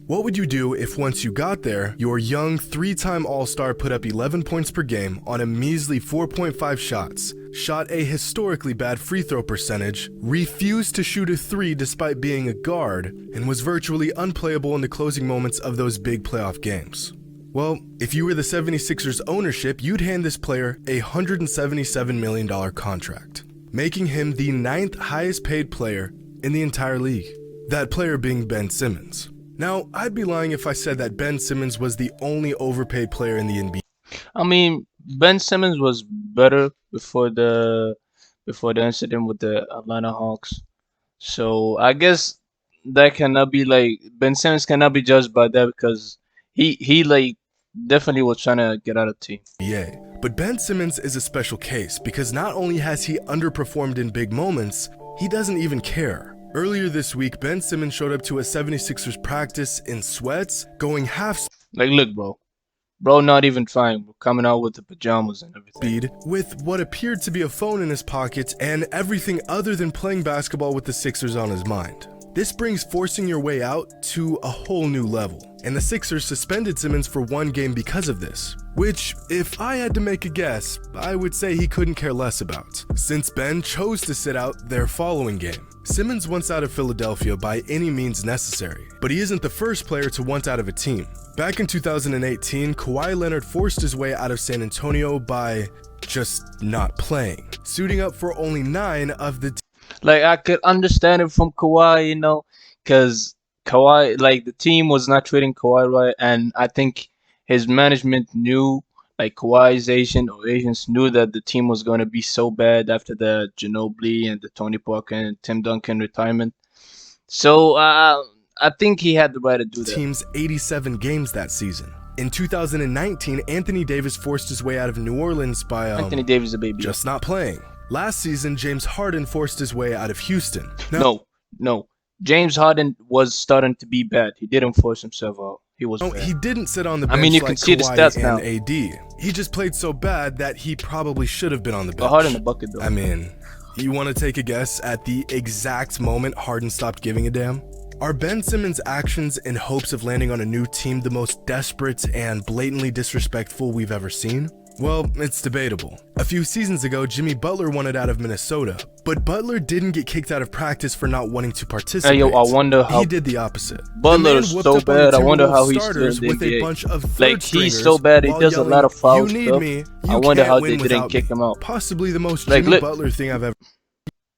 What would you do if once you got there, your young three-time All-Star put up 11 points per game on a measly 4.5 shots, shot a historically bad free throw percentage, refused to shoot a three despite being a guard, and was virtually unplayable in the closing moments of those big playoff games? Well, if you were the 76ers ownership, you'd hand this player a $177 million contract, making him the 9th highest paid player in the entire league. That player being Ben Simmons. Now, I'd be lying if I said that Ben Simmons was the only overpaid player in the NBA. I mean, Ben Simmons was better before the incident with the Atlanta Hawks. So I guess that cannot be like Ben Simmons cannot be judged by that because he like definitely was trying to get out of the team. But Ben Simmons is a special case because not only has he underperformed in big moments, he doesn't even care. Earlier this week, Ben Simmons showed up to a 76ers practice in sweats, going half Like, look, bro, not even trying. We're coming out with the pajamas and everything. speed with what appeared to be a phone in his pocket and everything other than playing basketball with the Sixers on his mind. This brings forcing your way out to a whole new level, and the Sixers suspended Simmons for one game because of this, which, if I had to make a guess, I would say he couldn't care less about, since Ben chose to sit out their following game. Simmons wants out of Philadelphia by any means necessary, but he isn't the first player to want out of a team. Back in 2018, Kawhi Leonard forced his way out of San Antonio by just not playing, suiting up for only 9 of the Like, I could understand it from Kawhi, because Kawhi, like, the team was not treating Kawhi right, and I think his management knew, like, Kawhi's agents knew that the team was going to be so bad after the Ginobili and the Tony Parker and Tim Duncan retirement. So, I think he had the right to do that. team's 87 games that season. In 2019, Anthony Davis forced his way out of New Orleans by Anthony Davis is a baby. just not playing. Last season, James Harden forced his way out of Houston. No. James Harden was starting to be bad. He didn't force himself out. He was bad. He didn't sit on the I bench mean, you like can see the Kawhi stats and now. AD. He just played so bad that he probably should have been on the But Harden the bench. bucket, though. I mean, you want to take a guess at the exact moment Harden stopped giving a damn? Are Ben Simmons' actions in hopes of landing on a new team the most desperate and blatantly disrespectful we've ever seen? Well, it's debatable. A few seasons ago, Jimmy Butler wanted out of Minnesota, but Butler didn't get kicked out of practice for not wanting to participate. Hey, yo, I wonder how he did the opposite. Butler The man is whooped so up on the bad. I wonder how Timberwolves he's starters still in with the a NBA. bunch of third Like, he's stringers so bad. He while does a lot of yelling, foul "You need stuff. me. I You wonder can't how win they didn't without kick me." him out. Possibly the most Like, Jimmy look- Butler thing I've ever.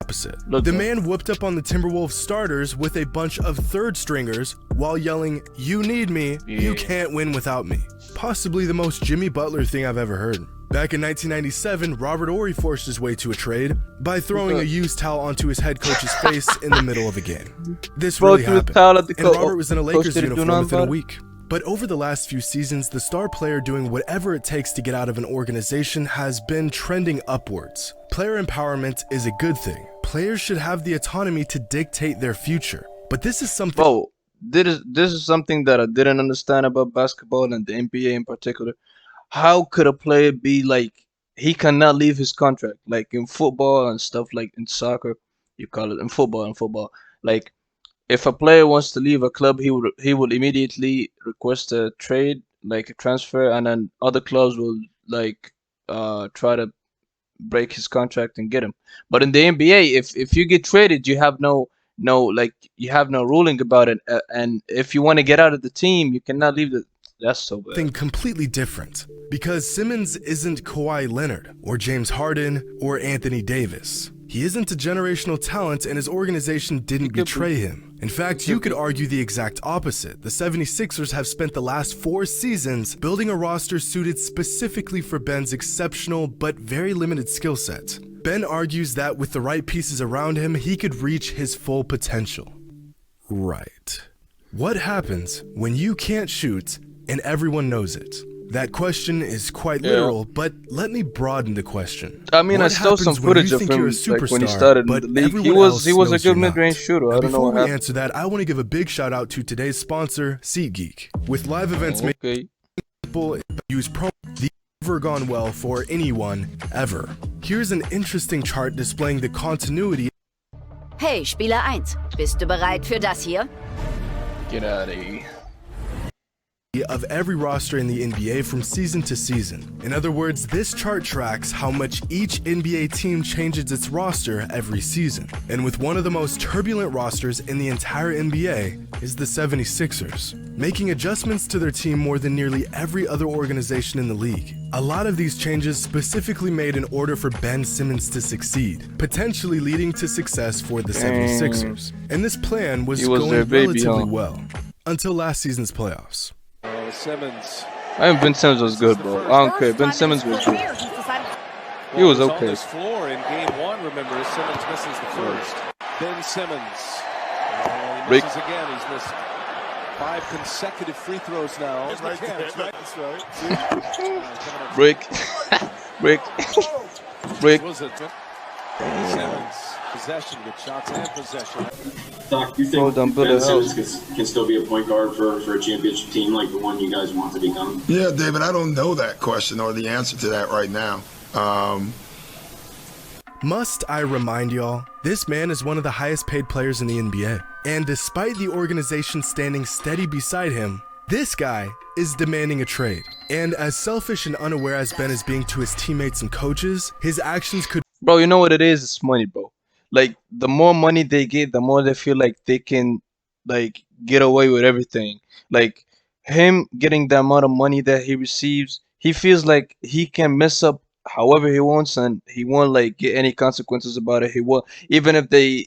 Opposite. Look, The bro. man whooped up on the Timberwolves starters with a bunch of third stringers while yelling, "You need me. You Yeah. can't win without me." Possibly the most Jimmy Butler thing I've ever heard. Back in 1997, Robert Horry forced his way to a trade by throwing a used towel onto his head coach's face in the middle of a game. This Bro really threw the happened, towel at the and Robert was in a coach Lakers didn't do uniform nothing within a about it? week. But over the last few seasons, the star player doing whatever it takes to get out of an organization has been trending upwards. Player empowerment is a good thing. Players should have the autonomy to dictate their future. But this is something Bro, this is something that I didn't understand about basketball and the NBA in particular. How could a player be like he cannot leave his contract? Like in football and stuff, like in soccer, you call it in football. Like if a player wants to leave a club, he would immediately request a trade, like a transfer, and then other clubs will like try to break his contract and get him. But in the NBA, if you get traded, you have you have no ruling about it, and if you want to get out of the team, you cannot leave the. That's so bad. completely different. Because Simmons isn't Kawhi Leonard, or James Harden, or Anthony Davis. He isn't a generational talent, and his organization didn't betray him. In fact, you could argue the exact opposite. The 76ers have spent the last 4 seasons building a roster suited specifically for Ben's exceptional but very limited skill set. Ben argues that with the right pieces around him, he could reach his full potential. Right. What happens when you can't shoot and everyone knows it? That question is quite literal, but let me broaden the question. I mean, I What saw some happens when you footage of think him you're a like when he superstar, started in but the league. He everyone was else he was a knows good you're not? mid-range shooter. Now, I don't know before what we happened. answer that, I want to give a big shout out to today's sponsor, SeatGeek. With live events made Okay. people use promo, the never gone well for anyone ever. Here's an interesting chart displaying the continuity. Hey, Spieler 1, bist du bereit für das hier? Get out of here. Of every roster in the NBA from season to season. In other words, this chart tracks how much each NBA team changes its roster every season. And with one of the most turbulent rosters in the entire NBA is the 76ers, making adjustments to their team more than nearly every other organization in the league. A lot of these changes specifically made in order for Ben Simmons to succeed, potentially leading to success for the 76ers. And this plan was going relatively well until last season's playoffs. Simmons. I think Ben Simmons was good, bro. I don't care. Ben Simmons was good. He was okay. On this floor in game one, remember, Simmons misses the first. Ben Simmons. He misses again. He's missed 5 consecutive free throws now. Right there. That's right. Brick. Brick. Brick. Was it Simmons? Possession, good shots and possession. Doc, you think Ben Simmons can still be a point guard for a championship team like the one you guys want to become? Yeah, David, I don't know that question or the answer to that right now. Must I remind y'all, this man is one of the highest paid players in the NBA. And despite the organization standing steady beside him, this guy is demanding a trade. And as selfish and unaware as Ben is being to his teammates and coaches, his actions could... Bro, you know what it is? It's money, bro. Like, the more money they get, the more they feel like they can, like, get away with everything. Like, him getting the amount of money that he receives, he feels like he can mess up however he wants, and he won't, like, get any consequences about it. He will, even if he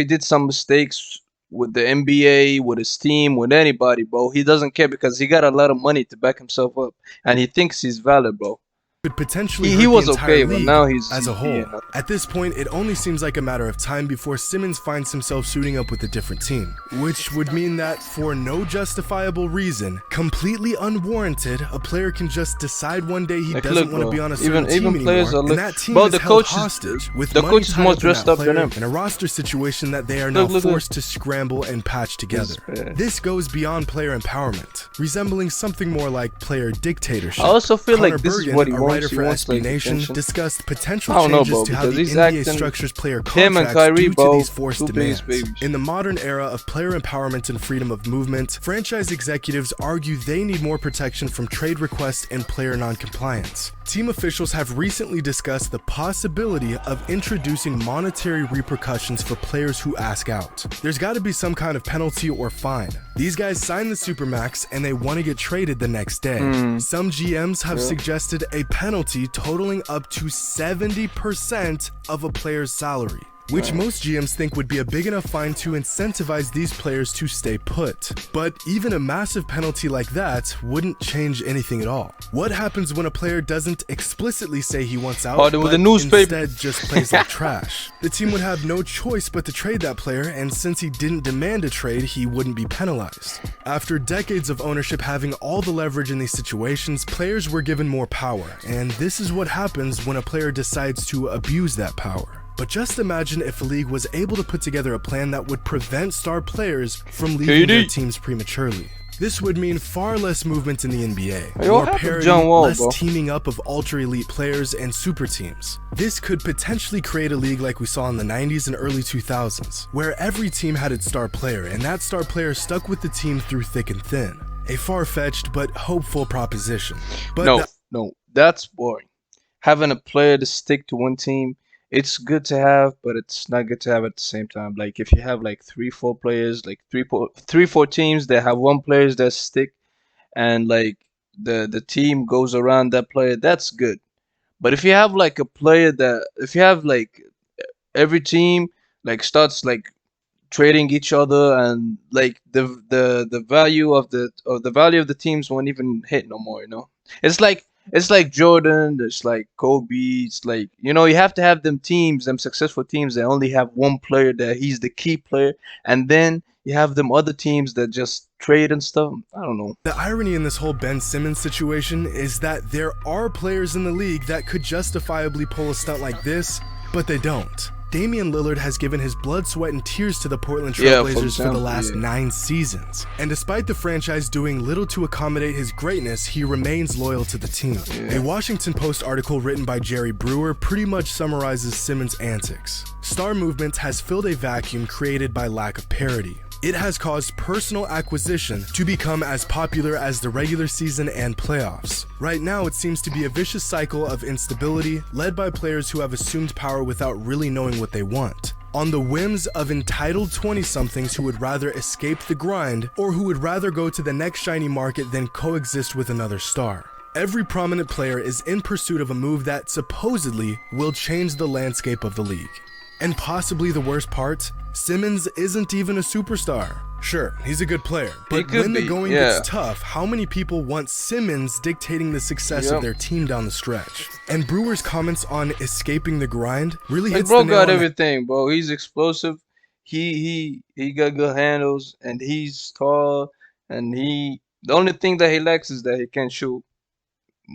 did some mistakes with the NBA, with his team, with anybody, bro, he doesn't care because he got a lot of money to back himself up, and he thinks he's valid, bro. Could potentially he was the entire okay, but league now he's as a whole. At this point, it only seems like a matter of time before Simmons finds himself suiting up with a different team, which would mean that for no justifiable reason, completely unwarranted, a player can just decide one day he doesn't want to be on a certain team anymore, and that team is held hostage with money coach is more dressed up than him in a roster situation that they are now forced to scramble and patch together. This goes beyond player empowerment, resembling something more like player dictatorship. I also feel Connor like this Bergen, is what he a wants. writer for SB like Nation, attention. discussed potential I don't know, changes bro, to how the because he's NBA acting structures player him and contracts Kyrie, due to bro, these forced two demands. biggest babies. In the modern era of player empowerment and freedom of movement, franchise executives argue they need more protection from trade requests and player non-compliance. Team officials have recently discussed the possibility of introducing monetary repercussions for players who ask out. There's got to be some kind of penalty or fine. These guys sign the Supermax and they want to get traded the next day. Some GMs have suggested a penalty totaling up to 70% of a player's salary, which most GMs think would be a big enough fine to incentivize these players to stay put. But even a massive penalty like that wouldn't change anything at all. What happens when a player doesn't explicitly say he wants out, but instead just plays like trash? The team would have no choice but to trade that player, and since he didn't demand a trade, he wouldn't be penalized. After decades of ownership having all the leverage in these situations, players were given more power, and this is what happens when a player decides to abuse that power. But just imagine if a league was able to put together a plan that would prevent star players from leaving their teams prematurely. This would mean far less movement in the NBA, more parity, less teaming up of ultra-elite players and super teams. This could potentially create a league like we saw in the 90s and early 2000s, where every team had its star player, and that star player stuck with the team through thick and thin. A far-fetched but hopeful proposition. But no, that's boring. Having a player to stick to one team, it's good to have, but it's not good to have at the same time. Like, if you have like 3-4 players, like 3-4 teams that have one player that stick, and like the team goes around that player, that's good. But if you have like a player that, if you have like every team like starts like trading each other, and like the value of the teams won't even hit no more, you know. It's like Jordan, it's like Kobe, it's like, you know, you have to have them successful teams that only have one player that he's the key player, and then you have them other teams that just trade and stuff. I don't know. The irony in this whole Ben Simmons situation is that there are players in the league that could justifiably pull a stunt like this, but they don't. Damian Lillard has given his blood, sweat, and tears to the Portland Yeah, Trailblazers for the last yeah. 9 seasons. And despite the franchise doing little to accommodate his greatness, he remains loyal to the team. Yeah. A Washington Post article written by Jerry Brewer pretty much summarizes Simmons' antics. Star movement has filled a vacuum created by lack of parity. It has caused personal acquisition to become as popular as the regular season and playoffs. Right now, it seems to be a vicious cycle of instability led by players who have assumed power without really knowing what they want, on the whims of entitled 20-somethings who would rather escape the grind or who would rather go to the next shiny market than coexist with another star. Every prominent player is in pursuit of a move that supposedly will change the landscape of the league. And possibly the worst part, Simmons isn't even a superstar. Sure, he's a good player, but when the going gets tough, how many people want Simmons dictating the success of their team down the stretch? And Brewer's comments on escaping the grind really hits the bro nail got on everything, bro. He's explosive. He got good handles, and he's tall. And the only thing that he lacks is that he can't shoot.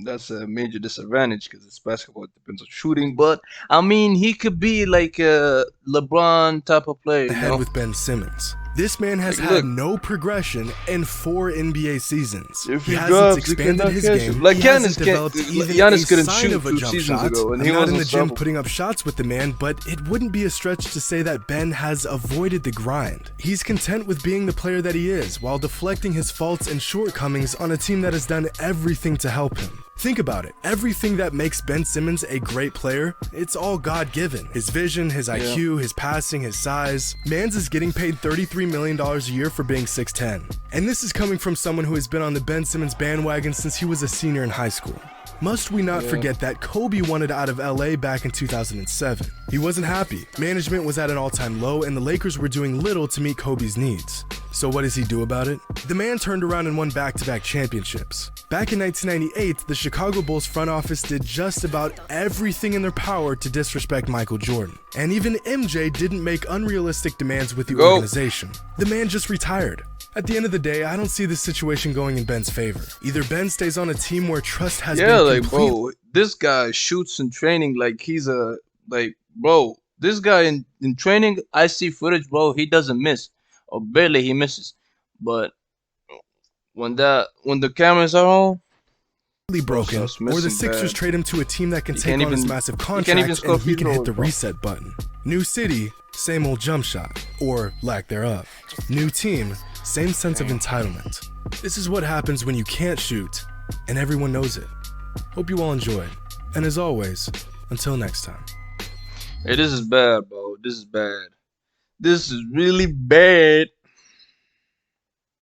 That's a major disadvantage because it's basketball. It depends on shooting. But I mean, he could be like a LeBron type of player. the head with Ben Simmons. This man has Like, had look. no progression in 4 NBA seasons. If He he hasn't drops, he expanded cannot his catch game. him. Like He Giannis hasn't can't- developed like, even Giannis a couldn't sign shoot of a 2 jump seasons shot. ago, and I'm he not was in the gym unstoppable. putting up shots with the man, but it wouldn't be a stretch to say that Ben has avoided the grind. He's content with being the player that he is, while deflecting his faults and shortcomings on a team that has done everything to help him. Think about it. Everything that makes Ben Simmons a great player, it's all God-given. His vision, his IQ, his passing, his size. Mans is getting paid $33 million a year for being 6'10". And this is coming from someone who has been on the Ben Simmons bandwagon since he was a senior in high school. Must we not forget that Kobe wanted out of LA back in 2007. He wasn't happy. Management was at an all-time low and the Lakers were doing little to meet Kobe's needs. So what does he do about it? The man turned around and won back-to-back championships. Back in 1998, the Chicago Bulls front office did just about everything in their power to disrespect Michael Jordan. And even MJ didn't make unrealistic demands with the organization. The man just retired. At the end of the day, I don't see this situation going in Ben's favor. Either Ben stays on a team where trust has been like, complete. bro, this guy shoots in training like he's a bro. This guy in training, I see footage, bro. He doesn't miss, or barely he misses. But when the cameras are on, broken, Bro's or the missing Sixers bad. trade him to a team that can He take can't on his even- massive he can't even contract score and he free can hit throws, the bro. reset button. New city, same old jump shot, or lack thereof. New team, same sense of entitlement. This is what happens when you can't shoot, and everyone knows it. Hope you all enjoyed, and as always, until next time. hey, this is bad, bro. This is bad. This is really bad.